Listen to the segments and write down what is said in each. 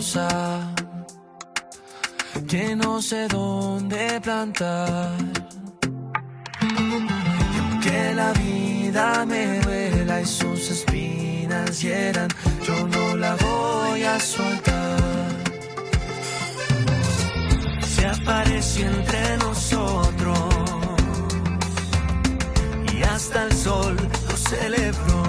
rosa que no sé dónde plantar. Y aunque la vida me duela y sus espinas hieran, yo no la voy a soltar. Se apareció entre nosotros y hasta el sol lo celebró.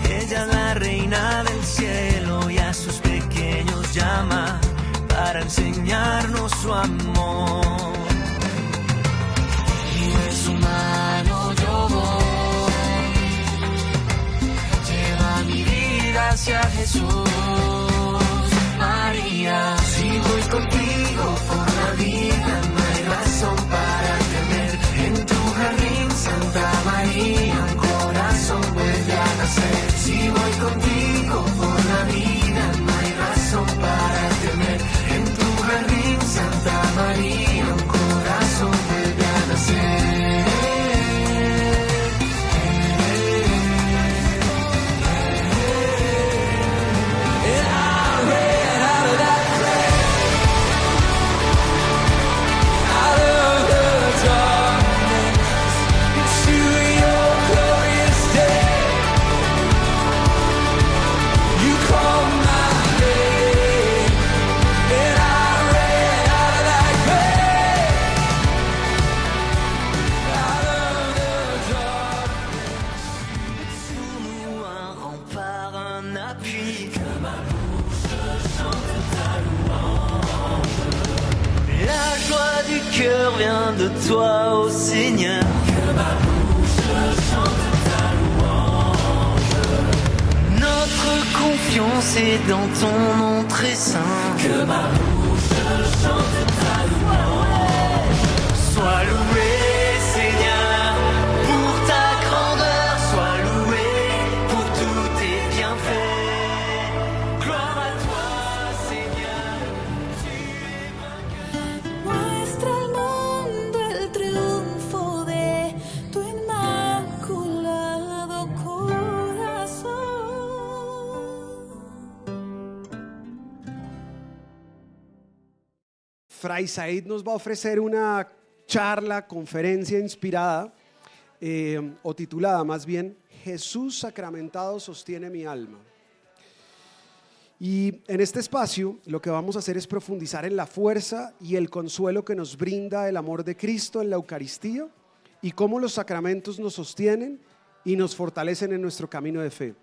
Ella es la reina del cielo y a sus pequeños llama para enseñarnos su amor. Y de su mano yo voy, lleva mi vida hacia Jesús. María, si voy contigo por la vida, no hay razón para temer. En tu jardín, Santa María, un corazón vuelve a nacer. Si voy contigo por la vida, no hay razón para temer. En tu jardín, Santa María, un corazón vuelve a nacer. Vient de toi, ô Seigneur. Que ma bouche chante ta louange. Notre confiance est dans ton nom très saint. Que ma bouche chante ta louange. Sois loué, Seigneur, pour ta grandeur. Sois loué pour tous tes bienfaits. Gloire à toi, Seigneur, tu es vainqueur. Muestra al mundo el triunfo de tu inmaculado corazón. Fray Said nos va a ofrecer una charla, conferencia inspirada o titulada más bien Jesús sacramentado sostiene mi alma. Y en este espacio lo que vamos a hacer es profundizar en la fuerza y el consuelo que nos brinda el amor de Cristo en la Eucaristía y cómo los sacramentos nos sostienen y nos fortalecen en nuestro camino de fe.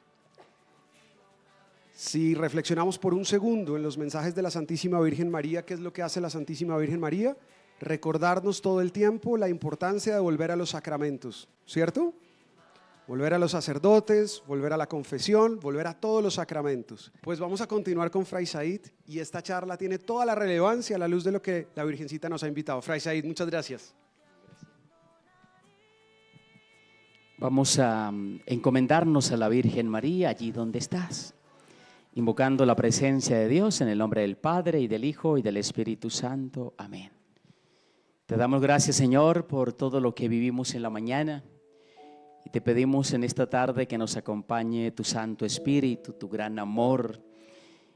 Si reflexionamos por un segundo en los mensajes de la Santísima Virgen María, ¿qué es lo que hace la Santísima Virgen María? Recordarnos todo el tiempo la importancia de volver a los sacramentos, ¿cierto? Volver a los sacerdotes, volver a la confesión, volver a todos los sacramentos. Pues vamos a continuar con Fray Said y esta charla tiene toda la relevancia a la luz de lo que la Virgencita nos ha invitado. Fray Said, muchas gracias. Vamos a encomendarnos a la Virgen María allí donde estás, invocando la presencia de Dios en el nombre del Padre y del Hijo y del Espíritu Santo. Amén. Te damos gracias, Señor, por todo lo que vivimos en la mañana. Y te pedimos en esta tarde que nos acompañe tu Santo Espíritu, tu gran amor.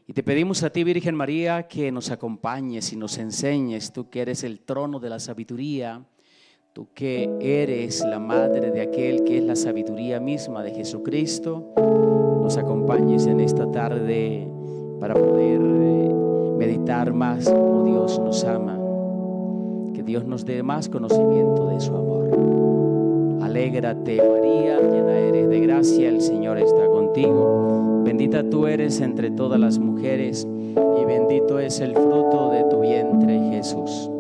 Y te pedimos a ti, Virgen María, que nos acompañes y nos enseñes, tú que eres el trono de la sabiduría, tú que eres la madre de aquel que es la sabiduría misma de Jesucristo, nos acompañes en esta tarde para poder meditar más como Dios nos ama, que Dios nos dé más conocimiento de su amor. Alégrate, María, llena eres de gracia, el Señor está contigo. Bendita tú eres entre todas las mujeres y bendito es el fruto de tu vientre, Jesús.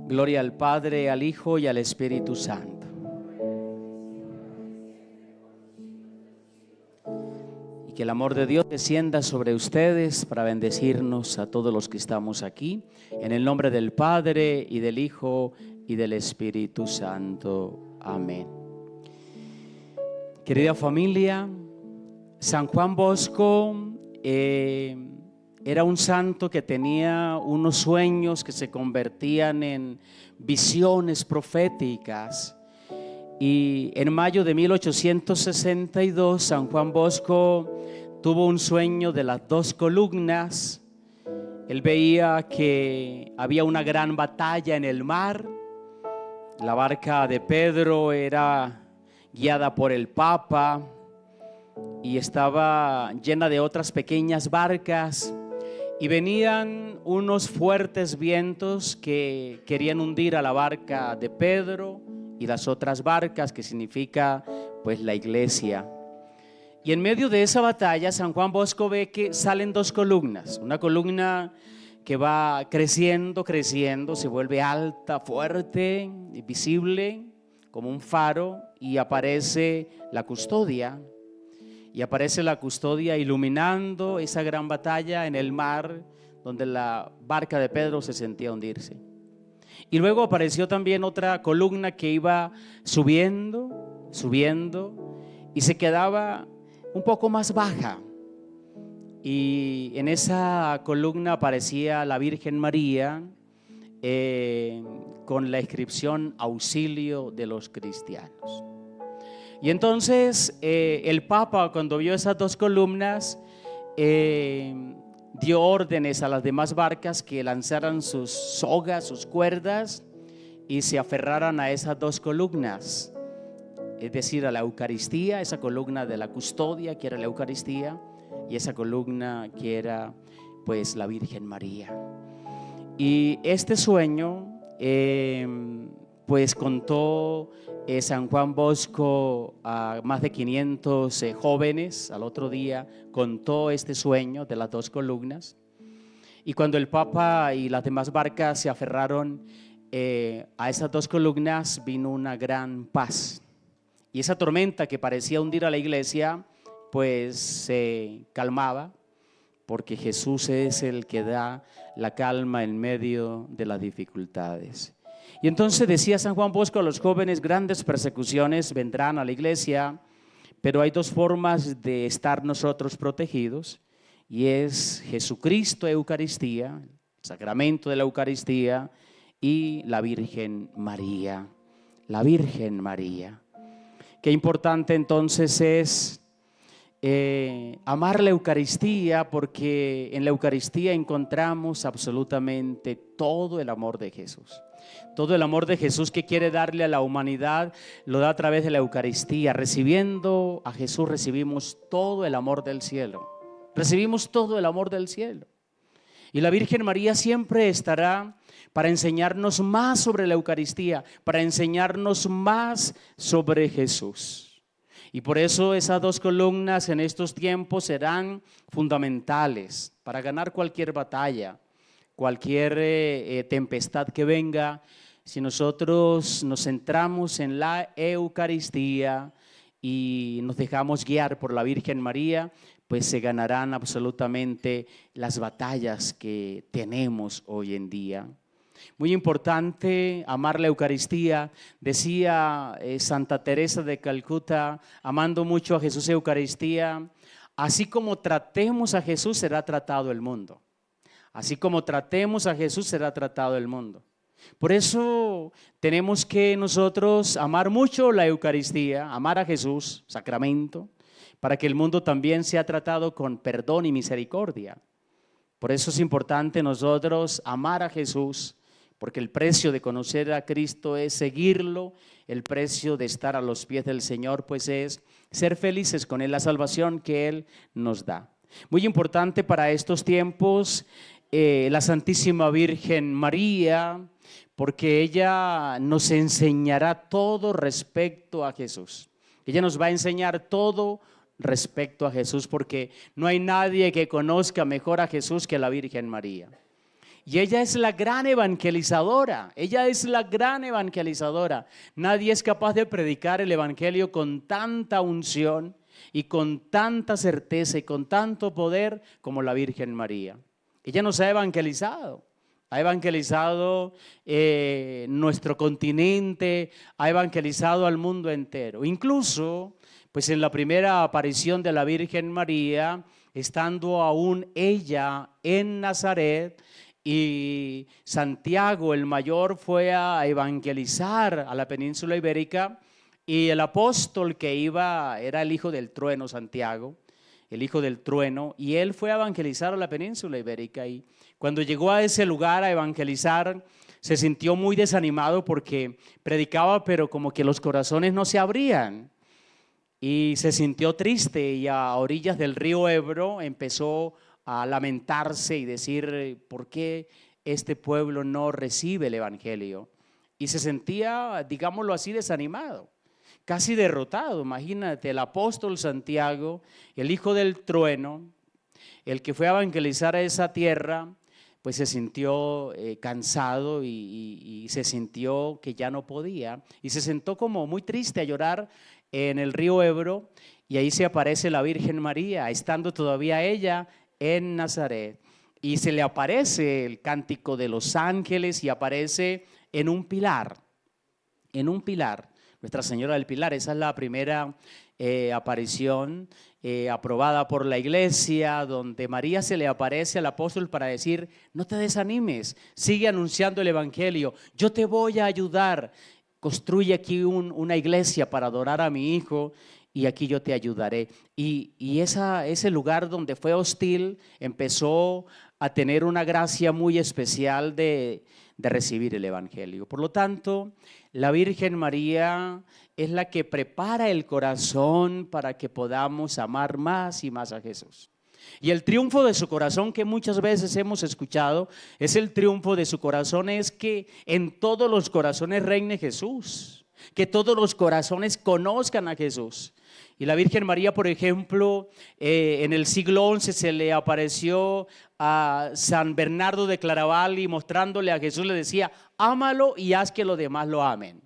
Gloria al Padre, al Hijo y al Espíritu Santo. Y que el amor de Dios descienda sobre ustedes para bendecirnos a todos los que estamos aquí. En el nombre del Padre y del Hijo y del Espíritu Santo. Amén. Querida familia, San Juan Bosco era un santo que tenía unos sueños que se convertían en visiones proféticas. Y en mayo de 1862, San Juan Bosco tuvo un sueño de las dos columnas. Él veía que había una gran batalla en el mar. La barca de Pedro era guiada por el Papa y estaba llena de otras pequeñas barcas, y venían unos fuertes vientos que querían hundir a la barca de Pedro y las otras barcas, que significa pues la iglesia. Y en medio de esa batalla, San Juan Bosco ve que salen dos columnas. Una columna que va creciendo, se vuelve alta, fuerte, visible, como un faro, y aparece la custodia. Y aparece la custodia iluminando esa gran batalla en el mar, donde la barca de Pedro se sentía hundirse. Y luego apareció también otra columna que iba subiendo, y se quedaba un poco más baja. Y en esa columna aparecía la Virgen María con la inscripción Auxilio de los cristianos. Y entonces el Papa, cuando vio esas dos columnas, dio órdenes a las demás barcas que lanzaran sus sogas, sus cuerdas, y se aferraran a esas dos columnas, es decir, a la Eucaristía, esa columna de la custodia que era la Eucaristía, y esa columna que era pues la Virgen María. Y este sueño pues contó San Juan Bosco a más de 500 jóvenes. Al otro día contó este sueño de las dos columnas, y cuando el Papa y las demás barcas se aferraron a esas dos columnas, vino una gran paz, y esa tormenta que parecía hundir a la iglesia pues se calmaba, porque Jesús es el que da la calma en medio de las dificultades. Y entonces decía San Juan Bosco a los jóvenes: grandes persecuciones vendrán a la iglesia, pero hay dos formas de estar nosotros protegidos, y es Jesucristo, Eucaristía, el sacramento de la Eucaristía, y la Virgen María. La Virgen María. Qué importante entonces es amar la Eucaristía, porque en la Eucaristía encontramos absolutamente todo el amor de Jesús. Todo el amor de Jesús que quiere darle a la humanidad lo da a través de la Eucaristía. Recibiendo a Jesús recibimos todo el amor del cielo. Recibimos todo el amor del cielo. Y la Virgen María siempre estará para enseñarnos más sobre la Eucaristía, para enseñarnos más sobre Jesús. Y por eso esas dos columnas en estos tiempos serán fundamentales para ganar cualquier batalla, cualquier tempestad que venga. Si nosotros nos centramos en la Eucaristía y nos dejamos guiar por la Virgen María, pues se ganarán absolutamente las batallas que tenemos hoy en día. Muy importante amar la Eucaristía. Decía Santa Teresa de Calcuta, amando mucho a Jesús Eucaristía: así como tratemos a Jesús, será tratado el mundo. Así como tratemos a Jesús, será tratado el mundo. Por eso tenemos que nosotros amar mucho la Eucaristía, amar a Jesús, sacramento, para que el mundo también sea tratado con perdón y misericordia. Por eso es importante nosotros amar a Jesús, porque el precio de conocer a Cristo es seguirlo, el precio de estar a los pies del Señor pues es ser felices con Él, la salvación que Él nos da. Muy importante para estos tiempos la Santísima Virgen María, porque ella nos enseñará todo respecto a Jesús. Ella nos va a enseñar todo respecto a Jesús, porque no hay nadie que conozca mejor a Jesús que la Virgen María. Y ella es la gran evangelizadora, Nadie es capaz de predicar el evangelio con tanta unción y con tanta certeza y con tanto poder como la Virgen María. Ella nos ha evangelizado nuestro continente, ha evangelizado al mundo entero. Incluso, pues en la primera aparición de la Virgen María, estando aún ella en Nazaret, y Santiago el mayor fue a evangelizar a la península ibérica, y el apóstol que iba era el hijo del trueno, Santiago, el hijo del trueno, y él fue a evangelizar a la península ibérica. Y cuando llegó a ese lugar a evangelizar, se sintió muy desanimado porque predicaba, pero como que los corazones no se abrían. Y se sintió triste, y a orillas del río Ebro empezó a lamentarse y decir: ¿por qué este pueblo no recibe el evangelio? Y se sentía, digámoslo así, desanimado, casi derrotado. Imagínate, el apóstol Santiago, el hijo del trueno, el que fue a evangelizar a esa tierra, pues se sintió cansado y se sintió que ya no podía, y se sentó como muy triste a llorar en el río Ebro. Y ahí se aparece la Virgen María, estando todavía ella en Nazaret, y se le aparece el cántico de los ángeles, y aparece en un pilar, Nuestra Señora del Pilar. Esa es la primera aparición aprobada por la iglesia, donde María se le aparece al apóstol para decir: no te desanimes, sigue anunciando el evangelio, yo te voy a ayudar, construye aquí una iglesia para adorar a mi hijo, y aquí yo te ayudaré. Y ese lugar donde fue hostil empezó a tener una gracia muy especial de recibir el evangelio. Por lo tanto, la Virgen María es la que prepara el corazón para que podamos amar más y más a Jesús. Y el triunfo de su corazón, que muchas veces hemos escuchado, es el triunfo de su corazón, es que en todos los corazones reine Jesús, que todos los corazones conozcan a Jesús. Y la Virgen María, por ejemplo, en el siglo XI se le apareció a San Bernardo de Claraval, y mostrándole a Jesús le decía: ámalo y haz que los demás lo amen.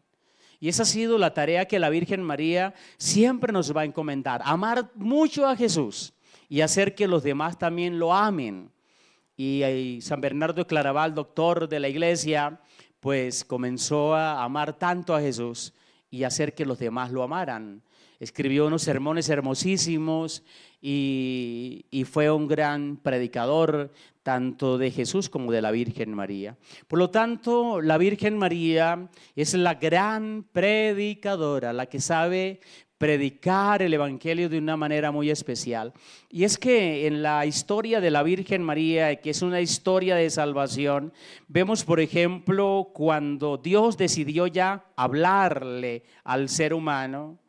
Y esa ha sido la tarea que la Virgen María siempre nos va a encomendar: amar mucho a Jesús y hacer que los demás también lo amen. Y San Bernardo de Claraval, doctor de la iglesia, pues comenzó a amar tanto a Jesús y hacer que los demás lo amaran. Escribió unos sermones hermosísimos y fue un gran predicador tanto de Jesús como de la Virgen María. Por lo tanto, la Virgen María es la gran predicadora, la que sabe predicar el evangelio de una manera muy especial. Y es que en la historia de la Virgen María, que es una historia de salvación, vemos, por ejemplo, cuando Dios decidió ya hablarle al ser humano,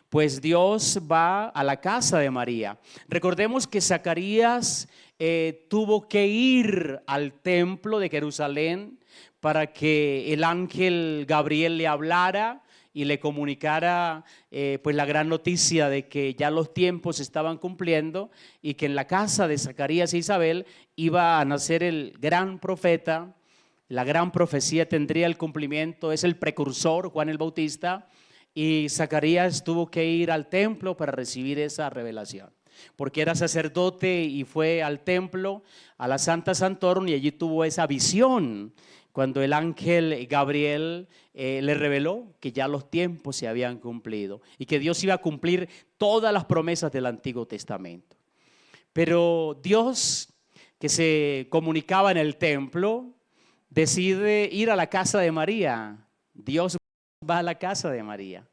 pues Dios va a la casa de María. Recordemos que Zacarías tuvo que ir al templo de Jerusalén para que el ángel Gabriel le hablara y le comunicara pues la gran noticia de que ya los tiempos se estaban cumpliendo, y que en la casa de Zacarías e Isabel iba a nacer el gran profeta. La gran profecía tendría el cumplimiento, es el precursor, Juan el Bautista. Y Zacarías tuvo que ir al templo para recibir esa revelación, porque era sacerdote y fue al templo, a la Santa Santorum, y allí tuvo esa visión cuando el ángel Gabriel le reveló que ya los tiempos se habían cumplido y que Dios iba a cumplir todas las promesas del Antiguo Testamento. Pero Dios, que se comunicaba en el templo, decide ir a la casa de María. Dios va a la casa de María.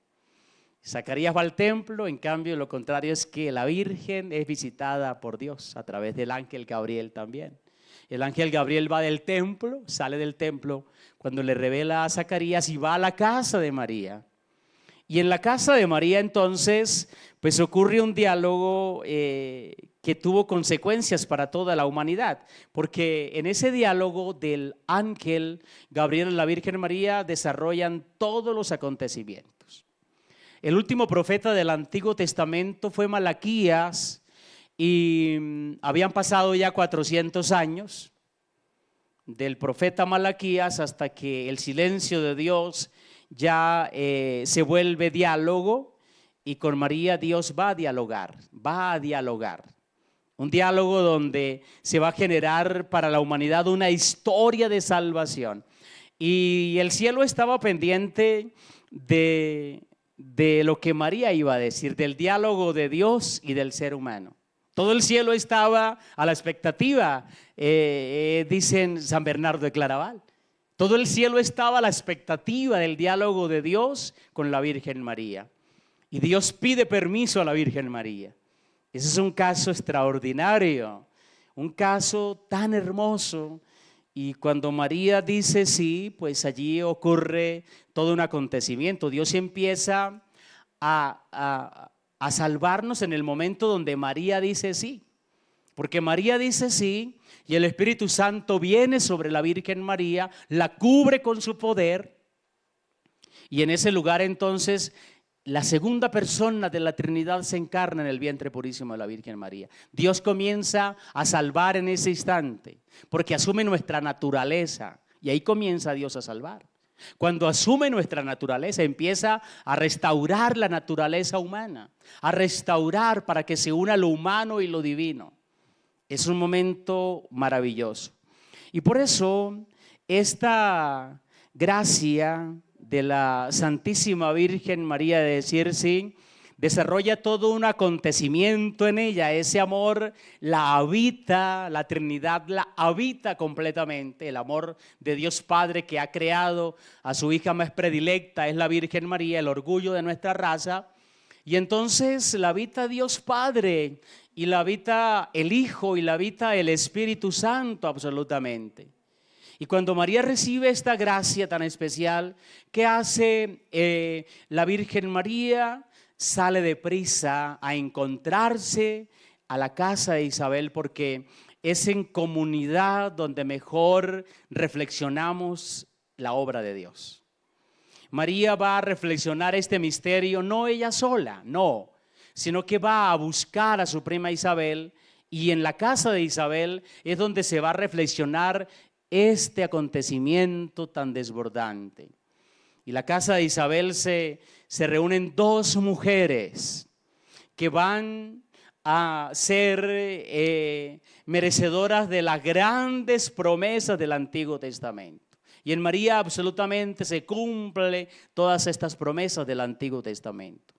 Zacarías va al templo, en cambio lo contrario es que la Virgen es visitada por Dios a través del ángel Gabriel también. El ángel Gabriel va del templo, sale del templo cuando le revela a Zacarías, y va a la casa de María. Y en la casa de María entonces pues ocurre un diálogo que tuvo consecuencias para toda la humanidad, porque en ese diálogo del ángel Gabriel y la Virgen María desarrollan todos los acontecimientos. El último profeta del Antiguo Testamento fue Malaquías, y habían pasado ya 400 años del profeta Malaquías hasta que el silencio de Dios ya se vuelve diálogo, y con María Dios va a dialogar. Un diálogo donde se va a generar para la humanidad una historia de salvación. Y el cielo estaba pendiente de lo que María iba a decir, del diálogo de Dios y del ser humano. Todo el cielo estaba a la expectativa, dicen San Bernardo de Claraval. Todo el cielo estaba a la expectativa del diálogo de Dios con la Virgen María. Y Dios pide permiso a la Virgen María. Ese es un caso extraordinario, un caso tan hermoso. Y cuando María dice sí, pues allí ocurre todo un acontecimiento. Dios empieza a salvarnos en el momento donde María dice sí. Porque María dice sí y el Espíritu Santo viene sobre la Virgen María, la cubre con su poder. Y en ese lugar entonces la segunda persona de la Trinidad se encarna en el vientre purísimo de la Virgen María. Dios comienza a salvar en ese instante, porque asume nuestra naturaleza y ahí comienza Dios a salvar. Cuando asume nuestra naturaleza, empieza a restaurar la naturaleza humana, a restaurar para que se una lo humano y lo divino. Es un momento maravilloso. Y por eso esta gracia de la Santísima Virgen María de decir sí, desarrolla todo un acontecimiento en ella. Ese amor la habita, la Trinidad la habita completamente. El amor de Dios Padre que ha creado a su hija más predilecta es la Virgen María, el orgullo de nuestra raza. Y entonces la habita Dios Padre y la habita el Hijo y la habita el Espíritu Santo absolutamente. Y cuando María recibe esta gracia tan especial, ¿qué hace la Virgen María? Sale deprisa a encontrarse a la casa de Isabel, porque es en comunidad donde mejor reflexionamos la obra de Dios. María va a reflexionar este misterio, no ella sola, no, sino que va a buscar a su prima Isabel, y en la casa de Isabel es donde se va a reflexionar este acontecimiento tan desbordante. Y la casa de Isabel se reúnen dos mujeres que van a ser merecedoras de las grandes promesas del Antiguo Testamento. Y en María absolutamente se cumple todas estas promesas del Antiguo Testamento.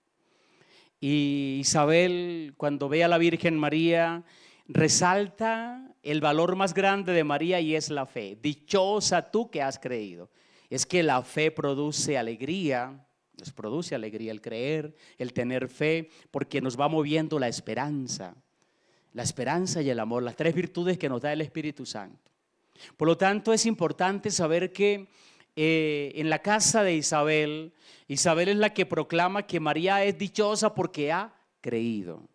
Y Isabel, cuando ve a la Virgen María, resalta el valor más grande de María y es la fe. Dichosa tú que has creído. Es que la fe produce alegría, nos produce alegría el creer, el tener fe, porque nos va moviendo la esperanza y el amor, las tres virtudes que nos da el Espíritu Santo. Por lo tanto, es importante saber que en la casa de Isabel, Isabel es la que proclama que María es dichosa porque ha creído,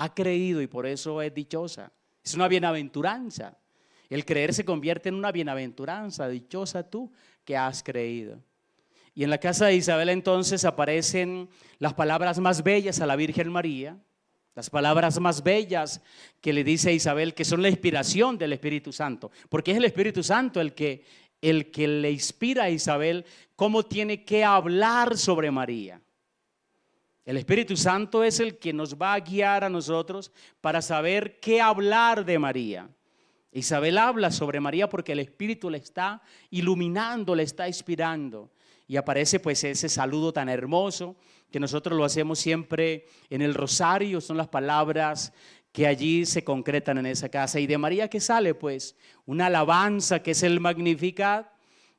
ha creído y por eso es dichosa. Es una bienaventuranza. El creer se convierte en una bienaventuranza. Dichosa tú que has creído. Y en la casa de Isabel entonces aparecen las palabras más bellas a la Virgen María, las palabras más bellas que le dice a Isabel, que son la inspiración del Espíritu Santo, porque es el Espíritu Santo el que le inspira a Isabel cómo tiene que hablar sobre María. El Espíritu Santo es el que nos va a guiar a nosotros para saber qué hablar de María. Isabel habla sobre María porque el Espíritu le está iluminando, le está inspirando. Y aparece pues ese saludo tan hermoso que nosotros lo hacemos siempre en el rosario. Son las palabras que allí se concretan en esa casa. Y de María, ¿qué sale? Pues una alabanza que es el Magnificat,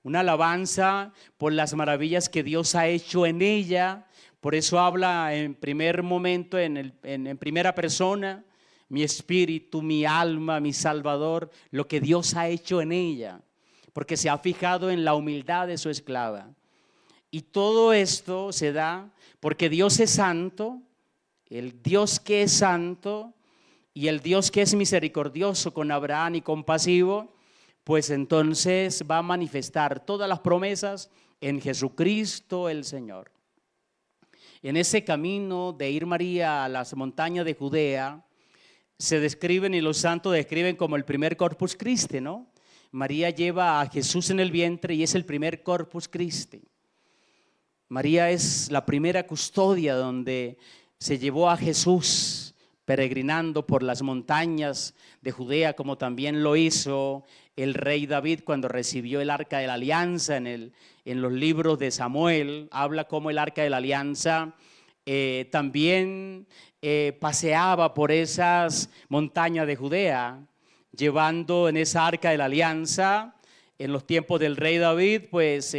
una alabanza por las maravillas que Dios ha hecho en ella. Por eso habla en primer momento, en primera persona, mi espíritu, mi alma, mi Salvador, lo que Dios ha hecho en ella, porque se ha fijado en la humildad de su esclava. Y todo esto se da porque Dios es santo, el Dios que es santo y el Dios que es misericordioso con Abraham y compasivo, pues entonces va a manifestar todas las promesas en Jesucristo el Señor. En ese camino de ir María a las montañas de Judea, se describen y los santos describen como el primer Corpus Christi, ¿no? María lleva a Jesús en el vientre y es el primer Corpus Christi. María es la primera custodia donde se llevó a Jesús peregrinando por las montañas de Judea, como también lo hizo el rey David cuando recibió el Arca de la Alianza. En los libros de Samuel habla cómo el Arca de la Alianza también paseaba por esas montañas de Judea, llevando en esa arca de la alianza, en los tiempos del rey David, pues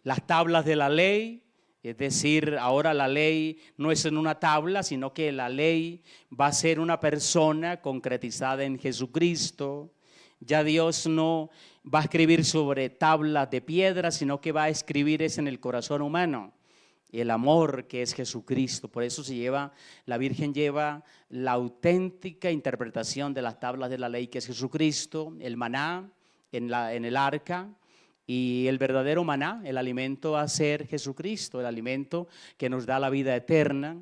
las tablas de la ley. Es decir, ahora la ley no es en una tabla, sino que la ley va a ser una persona concretizada en Jesucristo. Ya Dios no va a escribir sobre tablas de piedra, sino que va a escribir es en el corazón humano. El amor que es Jesucristo. Por eso la Virgen lleva la auténtica interpretación de las tablas de la ley que es Jesucristo, el maná en el arca. Y el verdadero maná, el alimento va a ser Jesucristo, el alimento que nos da la vida eterna.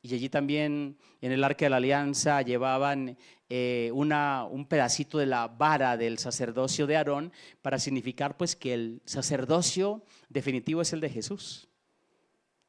Y allí también en el arca de la alianza llevaban un pedacito de la vara del sacerdocio de Aarón para significar pues que el sacerdocio definitivo es el de Jesús.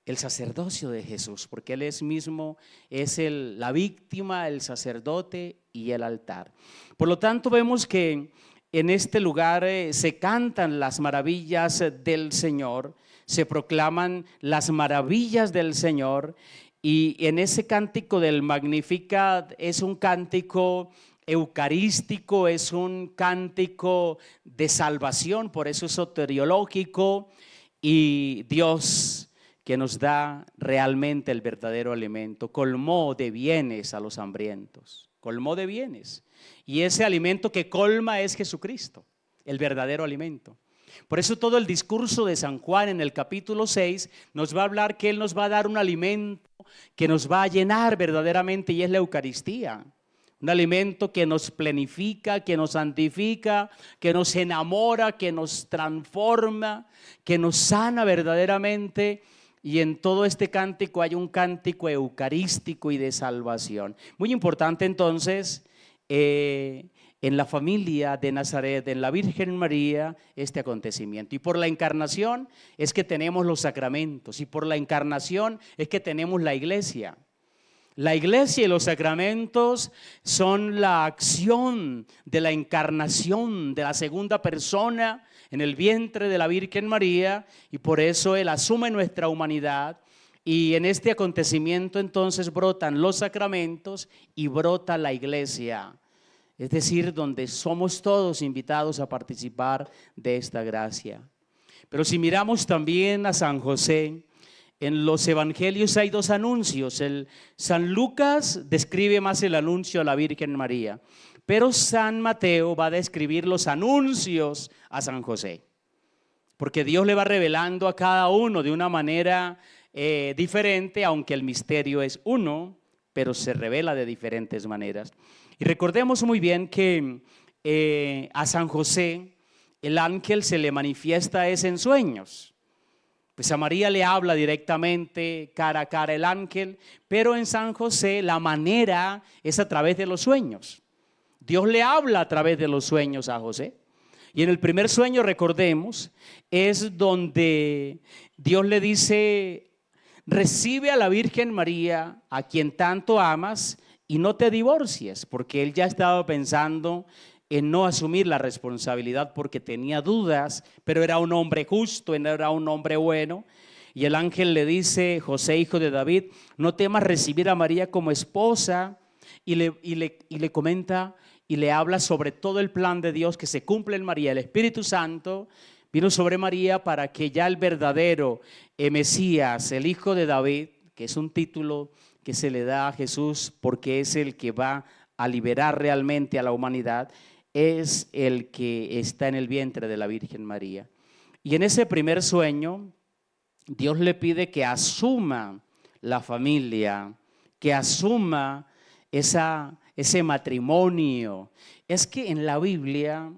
El sacerdocio de Jesús, porque Él mismo es la víctima, el sacerdote y el altar. Por lo tanto vemos que en este lugar se cantan las maravillas del Señor, se proclaman las maravillas del Señor, y en ese cántico del Magnificat es un cántico eucarístico, es un cántico de salvación, por eso es soteriológico, y Dios, que nos da realmente el verdadero alimento, colmó de bienes a los hambrientos, colmó de bienes. Y ese alimento que colma es Jesucristo, el verdadero alimento. Por eso todo el discurso de San Juan en el capítulo 6 nos va a hablar que Él nos va a dar un alimento que nos va a llenar verdaderamente, y es la Eucaristía. Un alimento que nos plenifica, que nos santifica, que nos enamora, que nos transforma, que nos sana verdaderamente. Y en todo este cántico hay un cántico eucarístico y de salvación. Muy importante entonces en la familia de Nazaret, en la Virgen María, este acontecimiento. Y por la encarnación es que tenemos los sacramentos, y por la encarnación es que tenemos la iglesia. La iglesia y los sacramentos son la acción de la encarnación de la segunda persona en el vientre de la Virgen María, y por eso Él asume nuestra humanidad. Y en este acontecimiento entonces brotan los sacramentos y brota la iglesia, es decir, donde somos todos invitados a participar de esta gracia. Pero si miramos también a San José, en los evangelios hay dos anuncios. San Lucas describe más el anuncio a la Virgen María, pero San Mateo va a describir los anuncios a San José, porque Dios le va revelando a cada uno de una manera diferente, aunque el misterio es uno, pero se revela de diferentes maneras. Y recordemos muy bien que a San José el ángel se le manifiesta en sueños. Pues a María le habla directamente, cara a cara el ángel, pero en San José la manera es a través de los sueños. Dios le habla a través de los sueños a José. Y en el primer sueño, recordemos, es donde Dios le dice: recibe a la Virgen María, a quien tanto amas, y no te divorcies, porque él ya estaba pensando en no asumir la responsabilidad porque tenía dudas, pero era un hombre justo, era un hombre bueno. Y el ángel le dice: José, hijo de David, no temas recibir a María como esposa, y le comenta y le habla sobre todo el plan de Dios que se cumple en María. El Espíritu Santo vino sobre María para que ya el verdadero Mesías, el hijo de David, que es un título que se le da a Jesús porque es el que va a liberar realmente a la humanidad, es el que está en el vientre de la Virgen María. Y en ese primer sueño, Dios le pide que asuma la familia, que asuma ese matrimonio. Es que en la Biblia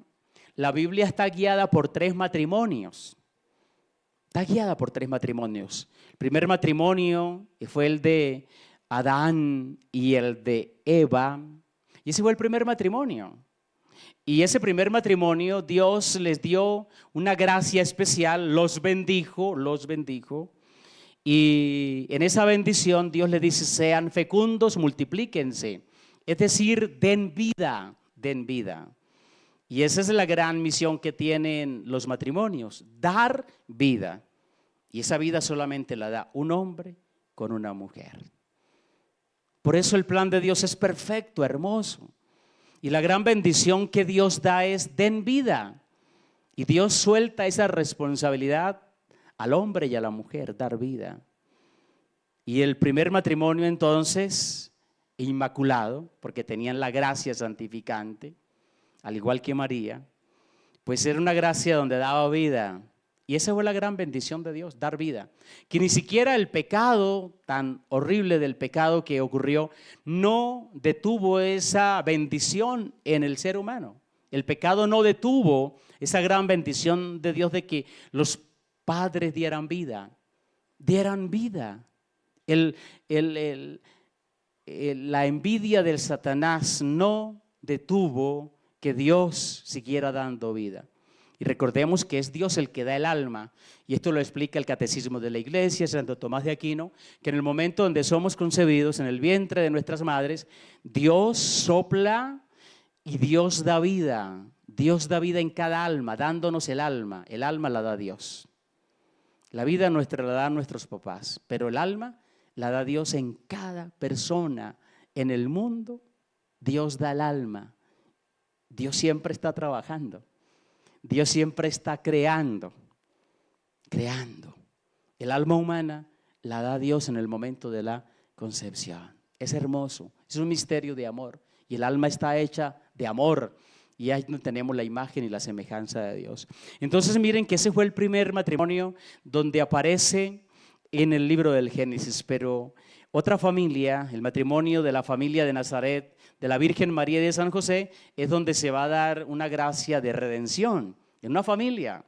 está guiada por 3 matrimonios. Está guiada por 3 matrimonios. El primer matrimonio fue el de Adán y el de Eva. Y ese fue el primer matrimonio. Y ese primer matrimonio Dios les dio una gracia especial, los bendijo. Y en esa bendición Dios les dice: sean fecundos, multiplíquense. Es decir, den vida. Y esa es la gran misión que tienen los matrimonios, dar vida. Y esa vida solamente la da un hombre con una mujer. Por eso el plan de Dios es perfecto, hermoso. Y la gran bendición que Dios da es: den vida. Y Dios suelta esa responsabilidad al hombre y a la mujer, dar vida. Y el primer matrimonio entonces, inmaculado, porque tenían la gracia santificante, al igual que María, pues era una gracia donde daba vida. Y esa fue la gran bendición de Dios, dar vida. Que ni siquiera el pecado tan horrible del pecado que ocurrió no detuvo esa bendición en el ser humano. El pecado no detuvo esa gran bendición de Dios de que los padres dieran vida. Dieran vida. La envidia del Satanás no detuvo que Dios siguiera dando vida. Y recordemos que es Dios el que da el alma, y esto lo explica el Catecismo de la Iglesia, Santo Tomás de Aquino, que en el momento donde somos concebidos en el vientre de nuestras madres, Dios sopla y Dios da vida. Dios da vida en cada alma, dándonos el alma la da Dios. La vida nuestra la dan nuestros papás, pero el alma la da Dios en cada persona en el mundo. Dios da el alma. Dios siempre está trabajando. Dios siempre está creando. El alma humana la da Dios en el momento de la concepción. Es hermoso, es un misterio de amor. Y el alma está hecha de amor. Y ahí tenemos la imagen y la semejanza de Dios. Entonces miren que ese fue el primer matrimonio donde aparece en el libro del Génesis. Pero otra familia, el matrimonio de la familia de Nazaret, de la Virgen María y de San José, es donde se va a dar una gracia de redención. En una familia.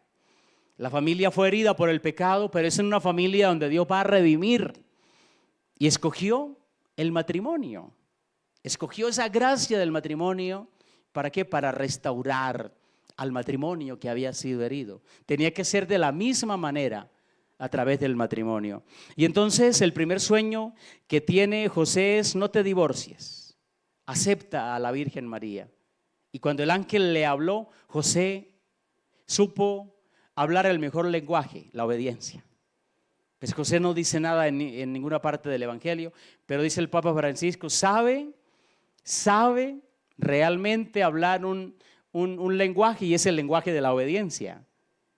La familia fue herida por el pecado, pero es en una familia donde Dios va a redimir. Y escogió el matrimonio. Escogió esa gracia del matrimonio. ¿Para qué? Para restaurar al matrimonio que había sido herido. Tenía que ser de la misma manera a través del matrimonio. Y entonces el primer sueño que tiene José es: no te divorcies. Acepta a la Virgen María. Y cuando el ángel le habló, José supo hablar el mejor lenguaje, la obediencia. Pues José no dice nada en ninguna parte del Evangelio, pero dice el Papa Francisco, sabe realmente hablar un lenguaje, y es el lenguaje de la obediencia.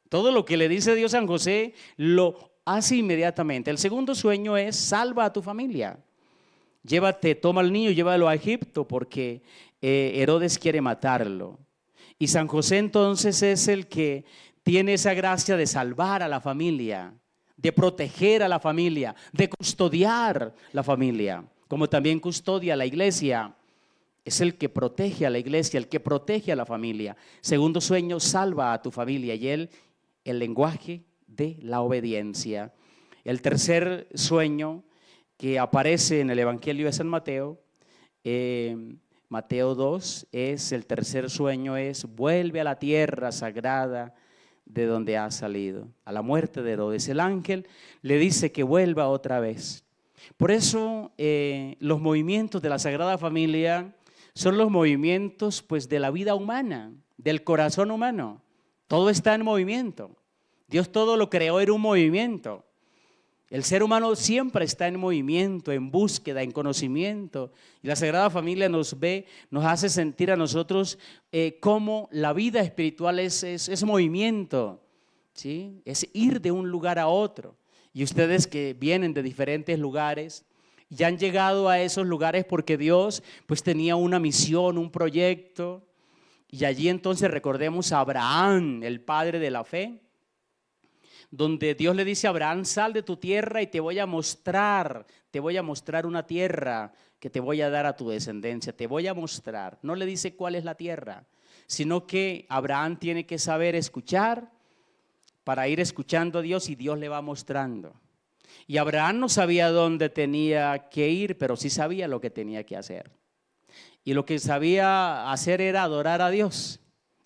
Todo lo que le dice Dios a San José lo hace inmediatamente. El segundo sueño es: salva a tu familia. Toma al niño, llévalo a Egipto porque Herodes quiere matarlo. Y San José entonces es el que tiene esa gracia de salvar a la familia, de proteger a la familia, de custodiar la familia, como también custodia a la iglesia. Es el que protege a la iglesia, el que protege a la familia. Segundo sueño: salva a tu familia, y el lenguaje de la obediencia. El tercer sueño que aparece en el Evangelio de San Mateo, Mateo 2, el tercer sueño es: vuelve a la tierra sagrada de donde ha salido. A la muerte de Herodes, el ángel le dice que vuelva otra vez. Por eso los movimientos de la Sagrada Familia son los movimientos pues de la vida humana, del corazón humano. Todo está en movimiento. Dios todo lo creó en un movimiento. El ser humano siempre está en movimiento, en búsqueda, en conocimiento. Y la Sagrada Familia nos hace sentir a nosotros cómo la vida espiritual es movimiento, ¿sí? Es ir de un lugar a otro. Y ustedes que vienen de diferentes lugares, ya han llegado a esos lugares porque Dios pues tenía una misión, un proyecto. Y allí entonces recordemos a Abraham, el padre de la fe, donde Dios le dice a Abraham: sal de tu tierra y te voy a mostrar una tierra que te voy a dar a tu descendencia, te voy a mostrar. No le dice cuál es la tierra, sino que Abraham tiene que saber escuchar para ir escuchando a Dios, y Dios le va mostrando. Y Abraham no sabía dónde tenía que ir, pero sí sabía lo que tenía que hacer. Y lo que sabía hacer era adorar a Dios.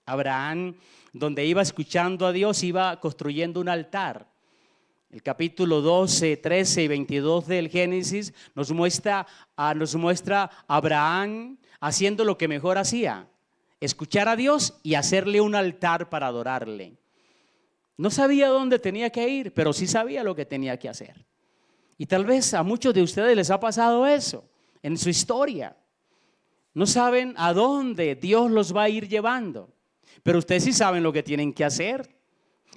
Abraham, donde iba escuchando a Dios, iba construyendo un altar. El capítulo 12, 13 y 22 del Génesis nos muestra a Abraham haciendo lo que mejor hacía: escuchar a Dios y hacerle un altar para adorarle. No sabía dónde tenía que ir, pero sí sabía lo que tenía que hacer. Y tal vez a muchos de ustedes les ha pasado eso en su historia. No saben a dónde Dios los va a ir llevando, pero ustedes sí saben lo que tienen que hacer.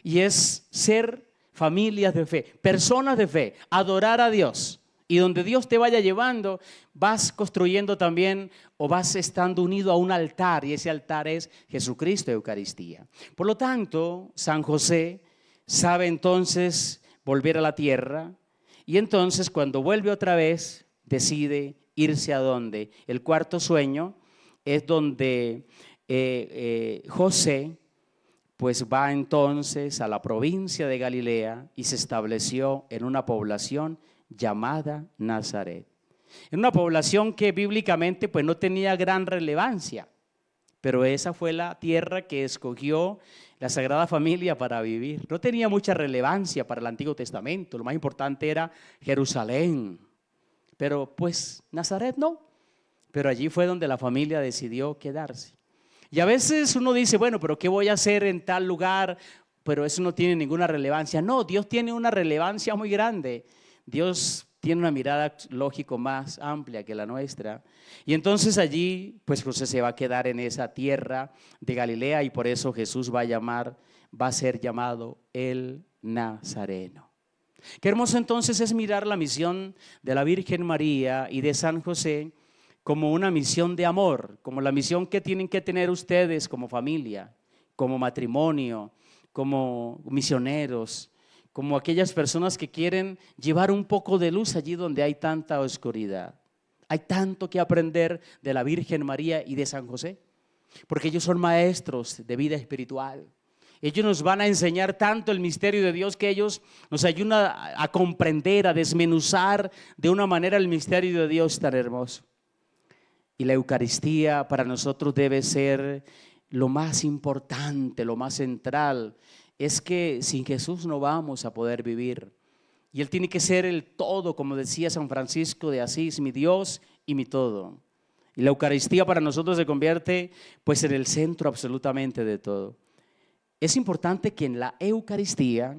Y es ser familias de fe, personas de fe, adorar a Dios. Y donde Dios te vaya llevando, vas construyendo también o vas estando unido a un altar, y ese altar es Jesucristo, Eucaristía. Por lo tanto, San José sabe entonces volver a la tierra, y entonces cuando vuelve otra vez decide irse a donde. El cuarto sueño es donde José pues va entonces a la provincia de Galilea y se estableció en una población llamada Nazaret. En una población que bíblicamente pues no tenía gran relevancia, pero esa fue la tierra que escogió la Sagrada Familia para vivir. No tenía mucha relevancia para el Antiguo Testamento, lo más importante era Jerusalén, pero pues Nazaret no, pero allí fue donde la familia decidió quedarse. Y a veces uno dice, bueno, pero ¿qué voy a hacer en tal lugar? Pero eso no tiene ninguna relevancia. No, Dios tiene una relevancia muy grande. Dios tiene una mirada lógico más amplia que la nuestra. Y entonces allí, pues José se va a quedar en esa tierra de Galilea, y por eso Jesús va a ser llamado el Nazareno. Qué hermoso entonces es mirar la misión de la Virgen María y de San José como una misión de amor, como la misión que tienen que tener ustedes como familia, como matrimonio, como misioneros, como aquellas personas que quieren llevar un poco de luz allí donde hay tanta oscuridad. Hay tanto que aprender de la Virgen María y de San José, porque ellos son maestros de vida espiritual. Ellos nos van a enseñar tanto el misterio de Dios que ellos nos ayudan a comprender, a desmenuzar de una manera el misterio de Dios tan hermoso. Y la Eucaristía para nosotros debe ser lo más importante, lo más central. Es que sin Jesús no vamos a poder vivir. Y Él tiene que ser el todo, como decía San Francisco de Asís, mi Dios y mi todo. Y la Eucaristía para nosotros se convierte pues en el centro absolutamente de todo. Es importante que en la Eucaristía,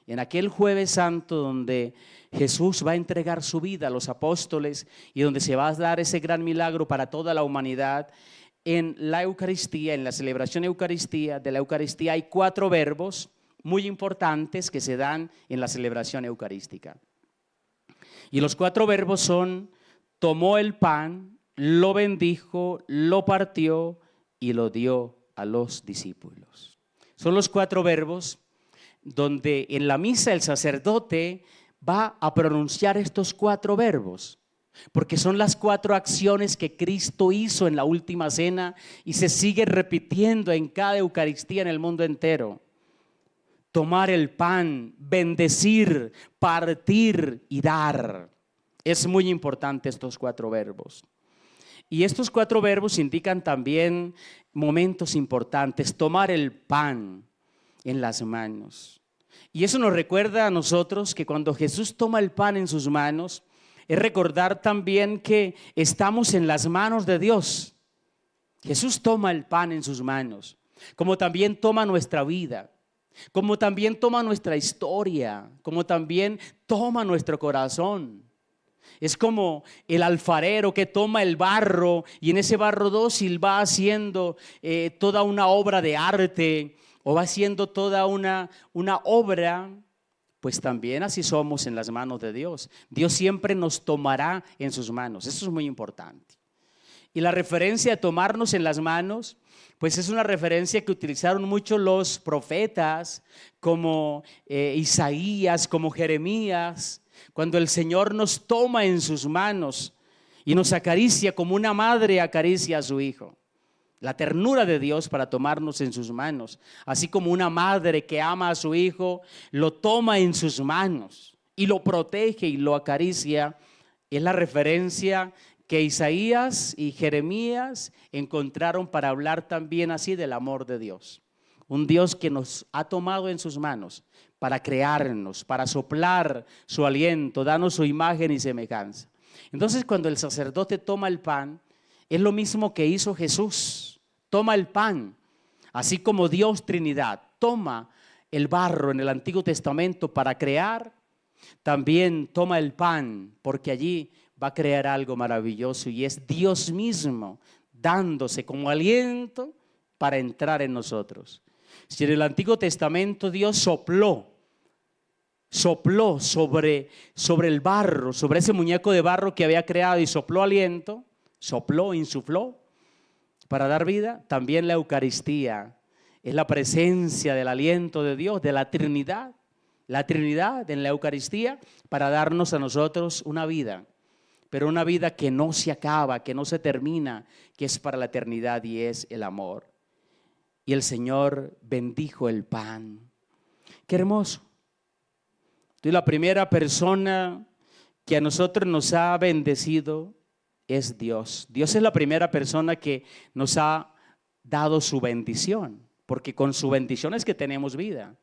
en aquel Jueves Santo donde Jesús va a entregar su vida a los apóstoles y donde se va a dar ese gran milagro para toda la humanidad, en la Eucaristía, en la celebración de la Eucaristía hay 4 verbos muy importantes que se dan en la celebración eucarística. Y los 4 verbos son: tomó el pan, lo bendijo, lo partió y lo dio a los discípulos. Son los 4 verbos donde en la misa el sacerdote va a pronunciar estos 4 verbos. Porque son las 4 acciones que Cristo hizo en la última cena y se sigue repitiendo en cada Eucaristía en el mundo entero. Tomar el pan, bendecir, partir y dar. Es muy importante estos 4 verbos. Y estos 4 verbos indican también momentos importantes. Tomar el pan en las manos. Y eso nos recuerda a nosotros que cuando Jesús toma el pan en sus manos, es recordar también que estamos en las manos de Dios. Jesús toma el pan en sus manos, como también toma nuestra vida, como también toma nuestra historia, como también toma nuestro corazón. Es como el alfarero que toma el barro y en ese barro dócil va haciendo toda una obra de arte o va haciendo toda una obra. Pues también así somos en las manos de Dios. Dios siempre nos tomará en sus manos. Eso es muy importante. Y la referencia a tomarnos en las manos, pues es una referencia que utilizaron mucho los profetas, como Isaías, como Jeremías, cuando el Señor nos toma en sus manos y nos acaricia como una madre acaricia a su hijo. La ternura de Dios para tomarnos en sus manos, así como una madre que ama a su hijo, lo toma en sus manos y lo protege y lo acaricia. Es la referencia que Isaías y Jeremías encontraron para hablar también así del amor de Dios. Un Dios que nos ha tomado en sus manos para crearnos, para soplar su aliento, darnos su imagen y semejanza. Entonces, cuando el sacerdote toma el pan, es lo mismo que hizo Jesús. Toma el pan, así como Dios Trinidad toma el barro en el Antiguo Testamento para crear, También toma el pan, porque allí va a crear algo maravilloso y es Dios mismo dándose como aliento para entrar en nosotros. Si en el Antiguo Testamento Dios sopló sobre el barro, sobre ese muñeco de barro que había creado y sopló aliento, insufló para dar vida, también la Eucaristía es la presencia del aliento de Dios, de la Trinidad en la Eucaristía para darnos a nosotros una vida, pero una vida que no se acaba, que no se termina, que es para la eternidad y es el amor. Y el Señor bendijo el pan. Qué hermoso. Y la primera persona que a nosotros nos ha bendecido es Dios. Dios es la primera persona que nos ha dado su bendición, porque con su bendición es que tenemos vida.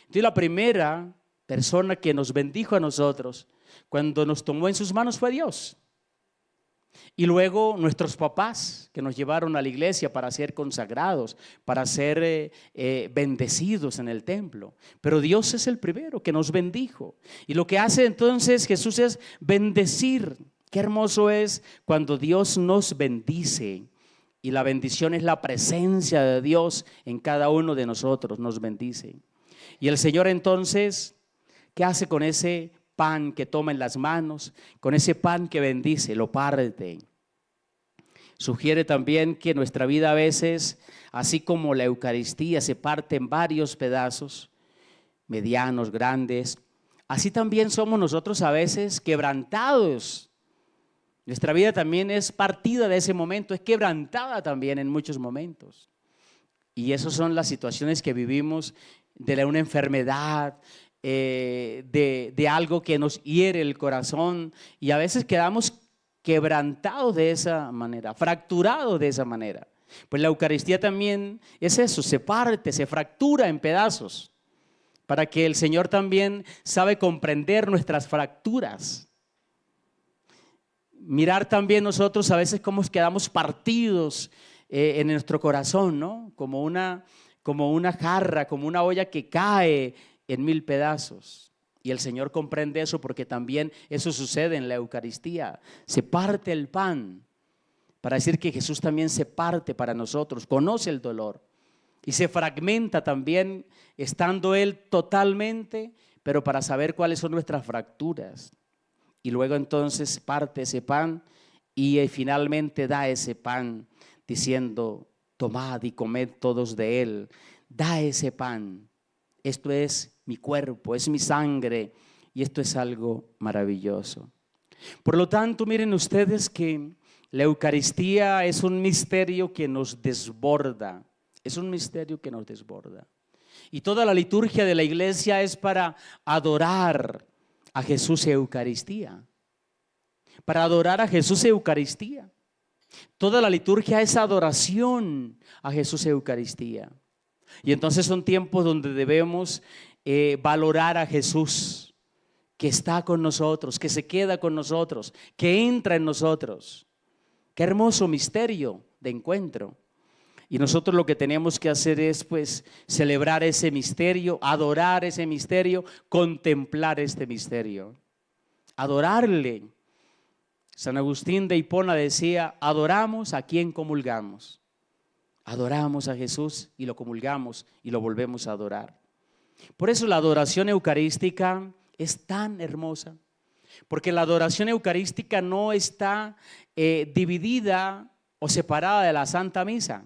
Entonces la primera persona que nos bendijo a nosotros cuando nos tomó en sus manos fue Dios. Y luego nuestros papás que nos llevaron a la iglesia para ser consagrados, para ser bendecidos en el templo. Pero Dios es el primero que nos bendijo. Y lo que hace entonces Jesús es bendecir. Qué hermoso es cuando Dios nos bendice. Y la bendición es la presencia de Dios en cada uno de nosotros, nos bendice. Y el Señor entonces, ¿qué hace con ese pan que toma en las manos? Con ese pan que bendice, lo parte. Sugiere también que nuestra vida a veces, así como la Eucaristía se parte en varios pedazos, medianos, grandes, así también somos nosotros a veces quebrantados. Nuestra vida también es partida de ese momento, es quebrantada también en muchos momentos. Y esas son las situaciones que vivimos de una enfermedad, de algo que nos hiere el corazón y a veces quedamos quebrantados de esa manera, fracturados de esa manera. Pues la Eucaristía también es eso, se parte, se fractura en pedazos para que el Señor también sabe comprender nuestras fracturas. Mirar también nosotros a veces cómo quedamos partidos en nuestro corazón, ¿no? Como una jarra, como una olla que cae en 1000 pedazos. Y el Señor comprende eso porque también eso sucede en la Eucaristía. Se parte el pan para decir que Jesús también se parte para nosotros, conoce el dolor. Y se fragmenta también estando Él totalmente, pero para saber cuáles son nuestras fracturas. Y luego entonces parte ese pan y finalmente da ese pan diciendo: tomad y comed todos de él. Da ese pan. Esto es mi cuerpo, es mi sangre y esto es algo maravilloso. Por lo tanto, miren ustedes que la Eucaristía es un misterio que nos desborda. Es un misterio que nos desborda. Y toda la liturgia de la iglesia es para adorar a Jesús y Eucaristía. Para adorar a Jesús y Eucaristía. Toda la liturgia es adoración a Jesús y Eucaristía. Y entonces son tiempos donde debemos valorar a Jesús, que está con nosotros, que se queda con nosotros, que entra en nosotros. Qué hermoso misterio de encuentro. Y nosotros lo que tenemos que hacer es pues celebrar ese misterio, adorar ese misterio, contemplar este misterio, adorarle. San Agustín de Hipona decía: adoramos a quien comulgamos. Adoramos a Jesús y lo comulgamos y lo volvemos a adorar. Por eso la adoración eucarística es tan hermosa, porque la adoración eucarística no está dividida o separada de la Santa Misa.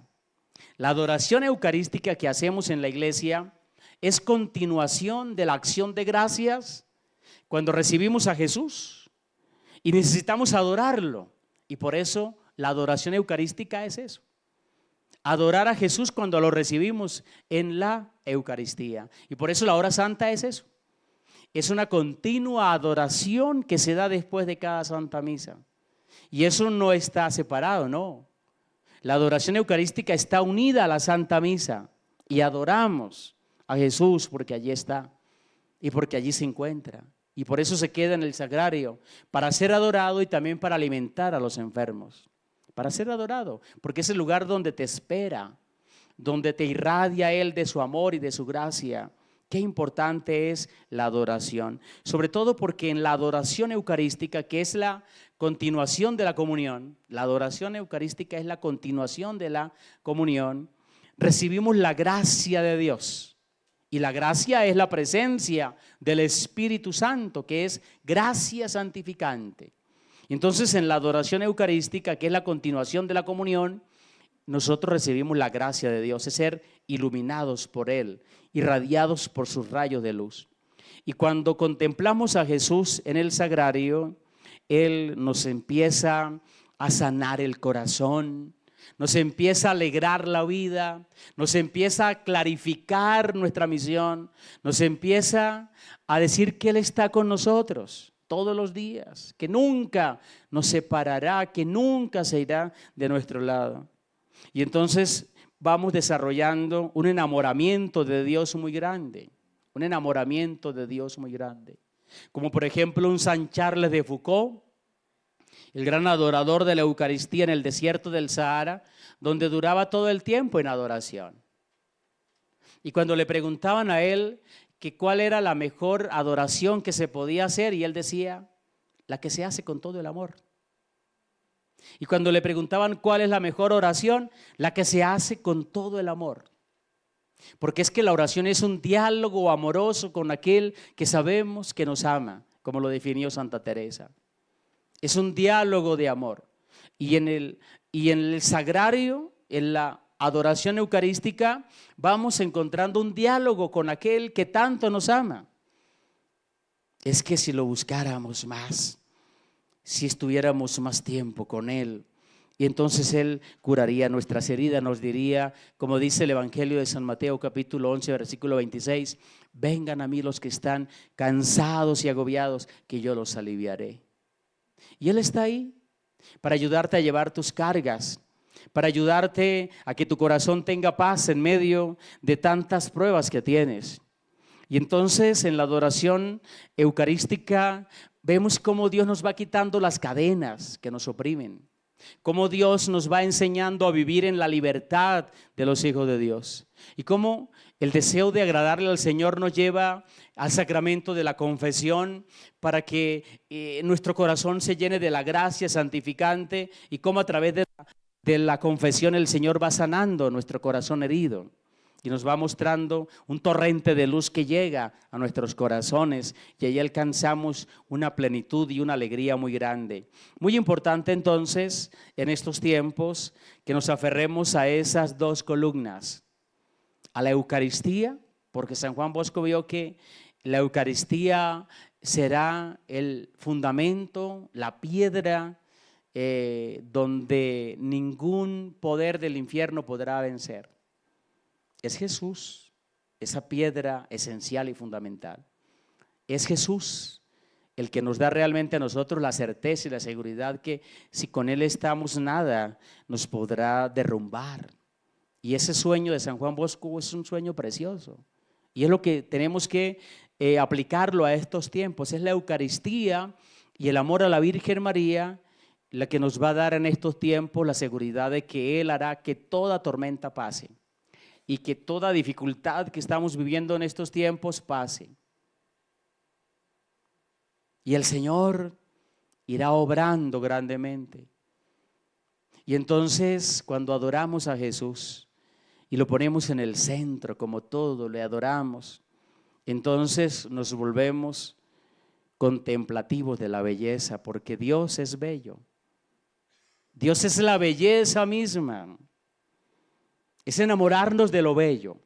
La adoración eucarística que hacemos en la iglesia es continuación de la acción de gracias cuando recibimos a Jesús y necesitamos adorarlo. Y por eso la adoración eucarística es eso. Adorar a Jesús cuando lo recibimos en la Eucaristía. Y por eso la hora santa es eso. Es una continua adoración que se da después de cada Santa Misa. Y eso no está separado, no. La adoración eucarística está unida a la Santa Misa. Y adoramos a Jesús porque allí está. Y porque allí se encuentra. Y por eso se queda en el sagrario. Para ser adorado y también para alimentar a los enfermos. Para ser adorado, porque es el lugar donde te espera, donde te irradia Él de su amor y de su gracia, Qué importante es la adoración, sobre todo porque en la adoración eucarística, que es la continuación de la comunión, la adoración eucarística es la continuación de la comunión, recibimos la gracia de Dios. Y la gracia es la presencia del Espíritu Santo, que es gracia santificante. Entonces, en la adoración eucarística, que es la continuación de la comunión, nosotros recibimos la gracia de Dios, es ser iluminados por Él, irradiados por sus rayos de luz. Y cuando contemplamos a Jesús en el sagrario, Él nos empieza a sanar el corazón, nos empieza a alegrar la vida, nos empieza a clarificar nuestra misión, nos empieza a decir que Él está con nosotros todos los días, que nunca nos separará, que nunca se irá de nuestro lado. Y entonces vamos desarrollando un enamoramiento de Dios muy grande, un enamoramiento de Dios muy grande. Como por ejemplo un San Charles de Foucault, el gran adorador de la Eucaristía en el desierto del Sahara, donde duraba todo el tiempo en adoración. Y cuando le preguntaban a él que cuál era la mejor adoración que se podía hacer, y él decía, la que se hace con todo el amor. Y cuando le preguntaban cuál es la mejor oración, la que se hace con todo el amor. Porque es que la oración es un diálogo amoroso con aquel que sabemos que nos ama, como lo definió Santa Teresa. Es un diálogo de amor. Y en el sagrario, en la adoración eucarística, vamos encontrando un diálogo con aquel que tanto nos ama. Es que si lo buscáramos más, si estuviéramos más tiempo con Él, y entonces Él curaría nuestras heridas, nos diría, como dice el Evangelio de San Mateo capítulo 11, versículo 26, vengan a mí los que están cansados y agobiados, que yo los aliviaré. Y Él está ahí para ayudarte a llevar tus cargas, para ayudarte a que tu corazón tenga paz en medio de tantas pruebas que tienes. Y entonces en la adoración eucarística vemos cómo Dios nos va quitando las cadenas que nos oprimen, cómo Dios nos va enseñando a vivir en la libertad de los hijos de Dios y cómo el deseo de agradarle al Señor nos lleva al sacramento de la confesión para que nuestro corazón se llene de la gracia santificante y cómo a través de la confesión el Señor va sanando nuestro corazón herido. Y nos va mostrando un torrente de luz que llega a nuestros corazones y ahí alcanzamos una plenitud y una alegría muy grande. Muy importante entonces en estos tiempos que nos aferremos a esas dos columnas, a la Eucaristía, porque San Juan Bosco vio que la Eucaristía será el fundamento, la piedra donde ningún poder del infierno podrá vencer. Es Jesús, esa piedra esencial y fundamental. Es Jesús el que nos da realmente a nosotros la certeza y la seguridad que si con Él estamos nada nos podrá derrumbar. Y ese sueño de San Juan Bosco es un sueño precioso. Y es lo que tenemos que aplicarlo a estos tiempos. Es la Eucaristía y el amor a la Virgen María la que nos va a dar en estos tiempos la seguridad de que Él hará que toda tormenta pase. Y que toda dificultad que estamos viviendo en estos tiempos pase. Y el Señor irá obrando grandemente. Y entonces cuando adoramos a Jesús y lo ponemos en el centro, como todo le adoramos, entonces nos volvemos contemplativos de la belleza, porque Dios es bello. Dios es la belleza misma. Es enamorarnos de lo bello.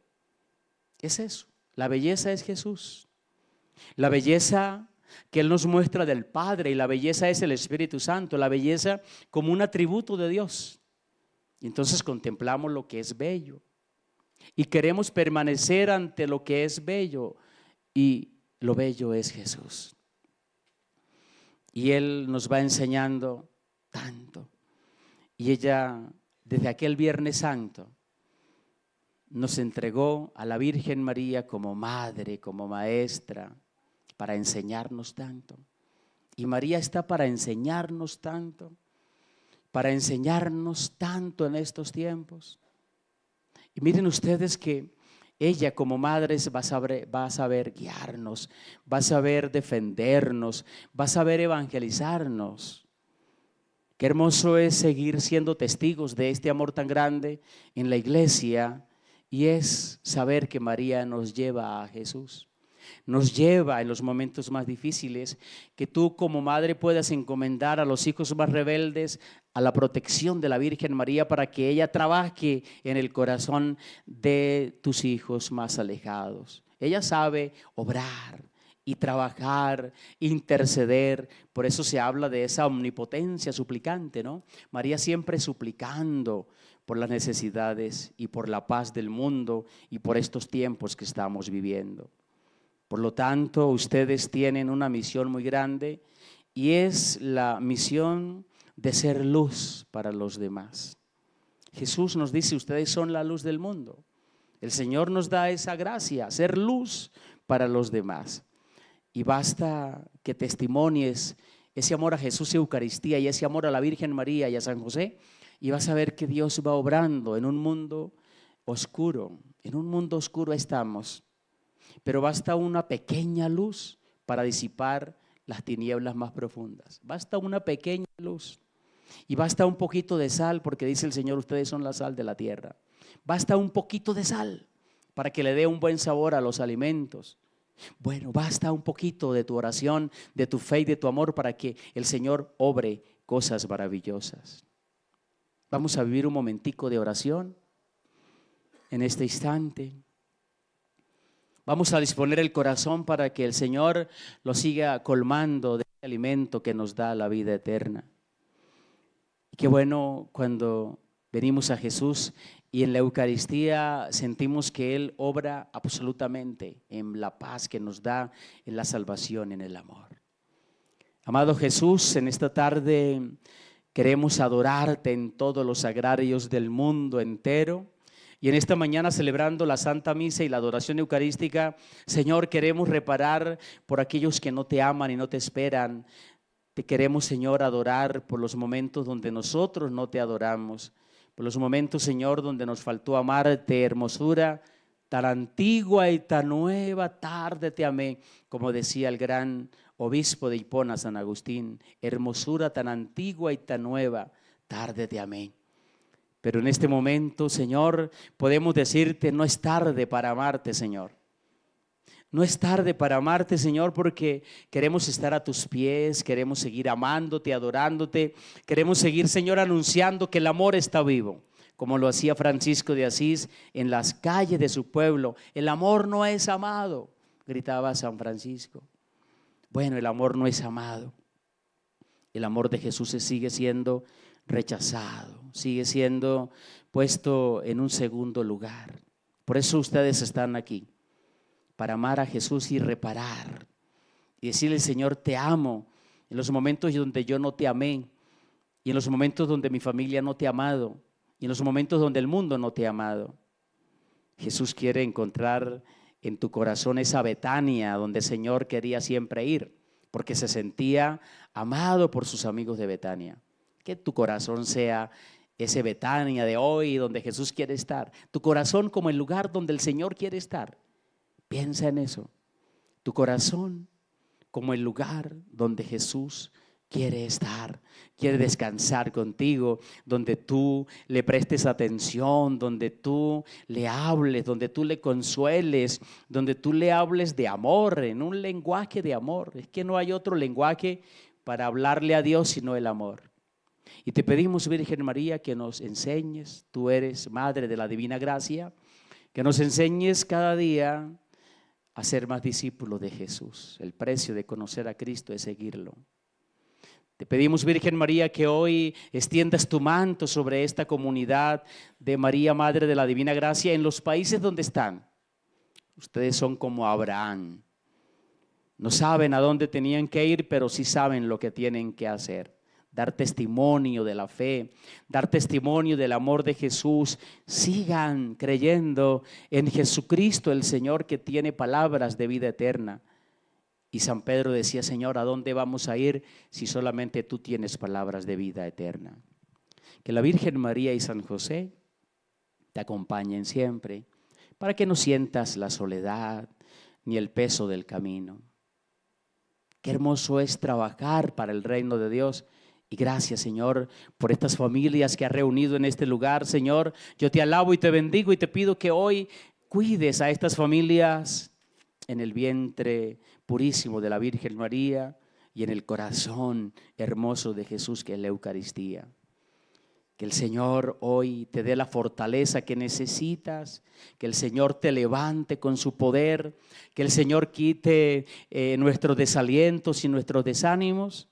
Es eso. La belleza es Jesús. La belleza que Él nos muestra del Padre y la belleza es el Espíritu Santo. La belleza como un atributo de Dios. Y entonces contemplamos lo que es bello. Y queremos permanecer ante lo que es bello. Y lo bello es Jesús. Y Él nos va enseñando tanto. Y ella, desde aquel Viernes Santo, nos entregó a la Virgen María como madre, como maestra, para enseñarnos tanto. Y María está para enseñarnos tanto en estos tiempos. Y miren ustedes que Ella como madre va a saber guiarnos, va a saber defendernos, va a saber evangelizarnos. Qué hermoso es seguir siendo testigos de este amor tan grande en la iglesia, y es saber que María nos lleva a Jesús. Nos lleva en los momentos más difíciles, que tú como madre puedas encomendar a los hijos más rebeldes a la protección de la Virgen María, para que ella trabaje en el corazón de tus hijos más alejados. Ella sabe obrar y trabajar, interceder. Por eso se habla de esa omnipotencia suplicante, ¿no? María siempre suplicando por las necesidades y por la paz del mundo y por estos tiempos que estamos viviendo. Por lo tanto, ustedes tienen una misión muy grande, y es la misión de ser luz para los demás. Jesús nos dice: ustedes son la luz del mundo. El Señor nos da esa gracia, ser luz para los demás. Y basta que testimonies ese amor a Jesús y Eucaristía, y ese amor a la Virgen María y a San José, y vas a ver que Dios va obrando en un mundo oscuro. En un mundo oscuro estamos. Pero basta una pequeña luz para disipar las tinieblas más profundas. Basta una pequeña luz. Y basta un poquito de sal, porque dice el Señor: ustedes son la sal de la tierra. Basta un poquito de sal para que le dé un buen sabor a los alimentos. Bueno, basta un poquito de tu oración, de tu fe y de tu amor, para que el Señor obre cosas maravillosas. Vamos a vivir un momentico de oración en este instante. Vamos a disponer el corazón para que el Señor lo siga colmando de ese alimento que nos da la vida eterna. Y qué bueno cuando venimos a Jesús y en la Eucaristía sentimos que Él obra absolutamente en la paz que nos da, en la salvación, en el amor. Amado Jesús, en esta tarde queremos adorarte en todos los sagrarios del mundo entero. Y en esta mañana, celebrando la Santa Misa y la adoración eucarística, Señor, queremos reparar por aquellos que no te aman y no te esperan. Te queremos, Señor, adorar por los momentos donde nosotros no te adoramos, por los momentos, Señor, donde nos faltó amarte. Hermosura tan antigua y tan nueva, tarde te amé, como decía el gran obispo de Hipona, San Agustín. Hermosura tan antigua y tan nueva, tarde te amé. Pero en este momento, Señor, podemos decirte: no es tarde para amarte, Señor. No es tarde para amarte, Señor, porque queremos estar a tus pies, queremos seguir amándote, adorándote. Queremos seguir, Señor, anunciando que el amor está vivo, como lo hacía Francisco de Asís en las calles de su pueblo. El amor no es amado, gritaba San Francisco. Bueno, el amor no es amado. El amor de Jesús sigue siendo rechazado, sigue siendo puesto en un segundo lugar. Por eso ustedes están aquí, para amar a Jesús y reparar y decirle: Señor, te amo en los momentos donde yo no te amé, y en los momentos donde mi familia no te ha amado, y en los momentos donde el mundo no te ha amado. Jesús quiere encontrar en tu corazón esa Betania donde el Señor quería siempre ir, porque se sentía amado por sus amigos de Betania. Que tu corazón sea ese Betania de hoy, donde Jesús quiere estar. Tu corazón como el lugar donde el Señor quiere estar. Piensa en eso. Tu corazón como el lugar donde Jesús quiere estar, quiere descansar contigo, donde tú le prestes atención, donde tú le hables, donde tú le consueles, donde tú le hables de amor, en un lenguaje de amor. Es que no hay otro lenguaje para hablarle a Dios sino el amor. Y te pedimos, Virgen María, que nos enseñes, tú eres Madre de la Divina Gracia, que nos enseñes cada día a ser más discípulos de Jesús. El precio de conocer a Cristo es seguirlo. Te pedimos, Virgen María, que hoy extiendas tu manto sobre esta comunidad de María, Madre de la Divina Gracia, en los países donde están. Ustedes son como Abraham. No saben a dónde tenían que ir, pero sí saben lo que tienen que hacer. Dar testimonio de la fe, dar testimonio del amor de Jesús. Sigan creyendo en Jesucristo, el Señor, que tiene palabras de vida eterna. Y San Pedro decía: Señor, ¿a dónde vamos a ir si solamente tú tienes palabras de vida eterna? Que la Virgen María y San José te acompañen siempre, para que no sientas la soledad ni el peso del camino. Qué hermoso es trabajar para el reino de Dios. Y gracias, Señor, por estas familias que has reunido en este lugar. Señor, yo te alabo y te bendigo y te pido que hoy cuides a estas familias en el vientre purísimo de la Virgen María y en el corazón hermoso de Jesús, que es la Eucaristía. Que el Señor hoy te dé la fortaleza que necesitas, que el Señor te levante con su poder, que el Señor quite nuestros desalientos y nuestros desánimos,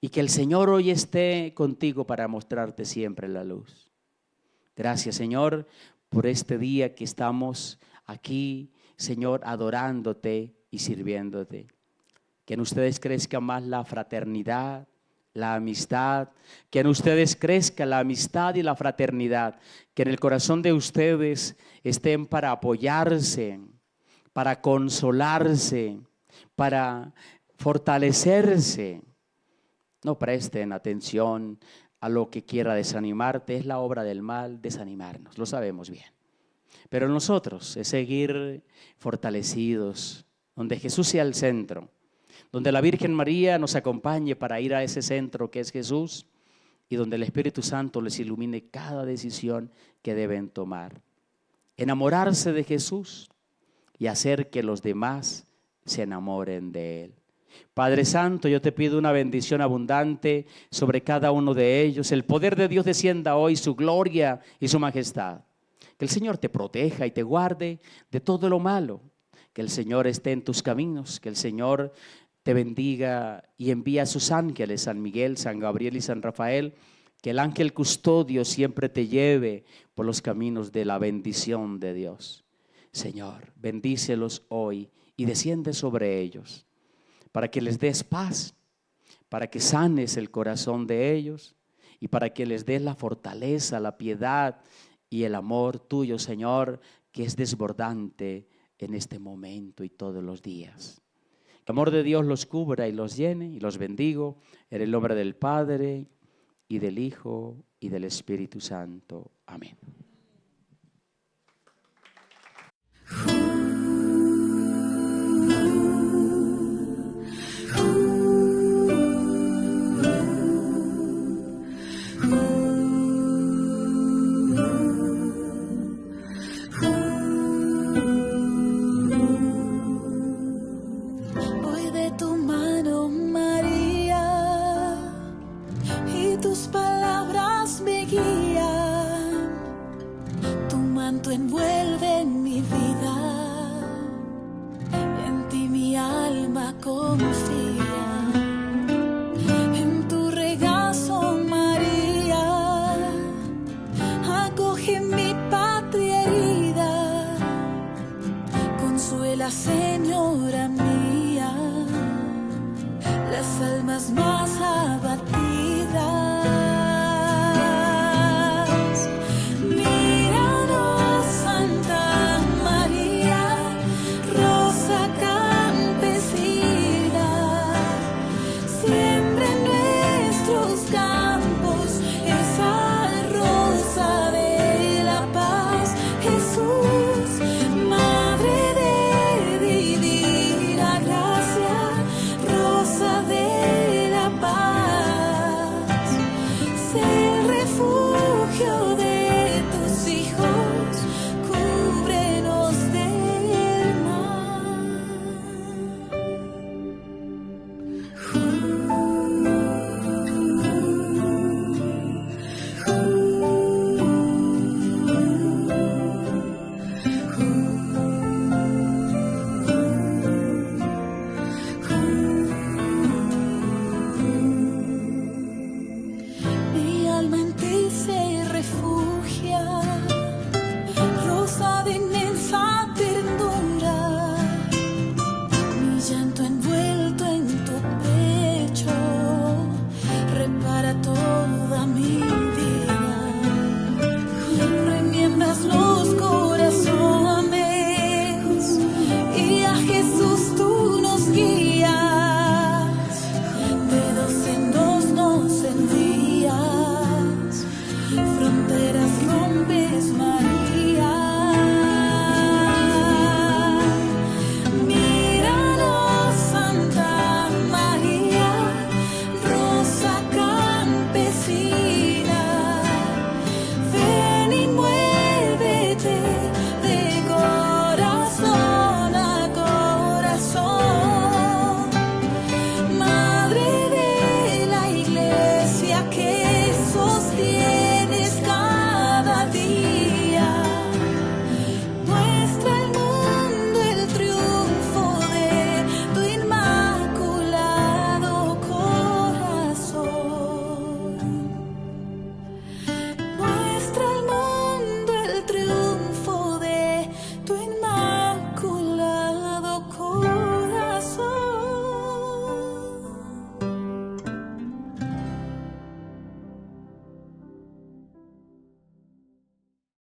y que el Señor hoy esté contigo para mostrarte siempre la luz. Gracias, Señor, por este día que estamos aquí, Señor, adorándote y sirviéndote. Que en ustedes crezca más la fraternidad, la amistad, que en ustedes crezca la amistad y la fraternidad, que en el corazón de ustedes estén para apoyarse, para consolarse, para fortalecerse. No presten atención a lo que quiera desanimarte, es la obra del mal desanimarnos, lo sabemos bien. Pero nosotros es seguir fortalecidos, donde Jesús sea el centro, donde la Virgen María nos acompañe para ir a ese centro que es Jesús y donde el Espíritu Santo les ilumine cada decisión que deben tomar. Enamorarse de Jesús y hacer que los demás se enamoren de Él. Padre Santo, yo te pido una bendición abundante sobre cada uno de ellos. El poder de Dios descienda hoy, su gloria y su majestad. Que el Señor te proteja y te guarde de todo lo malo. Que el Señor esté en tus caminos, que el Señor te bendiga y envía a sus ángeles, San Miguel, San Gabriel y San Rafael, que el ángel custodio siempre te lleve por los caminos de la bendición de Dios. Señor, bendícelos hoy y desciende sobre ellos, para que les des paz, para que sanes el corazón de ellos y para que les des la fortaleza, la piedad y el amor tuyo, Señor, que es desbordante en este momento y todos los días. El amor de Dios los cubra y los llene, y los bendigo en el nombre del Padre y del Hijo y del Espíritu Santo. Amén. Voy de tu mano, María, y tus palabras me guían. Tu manto envuelve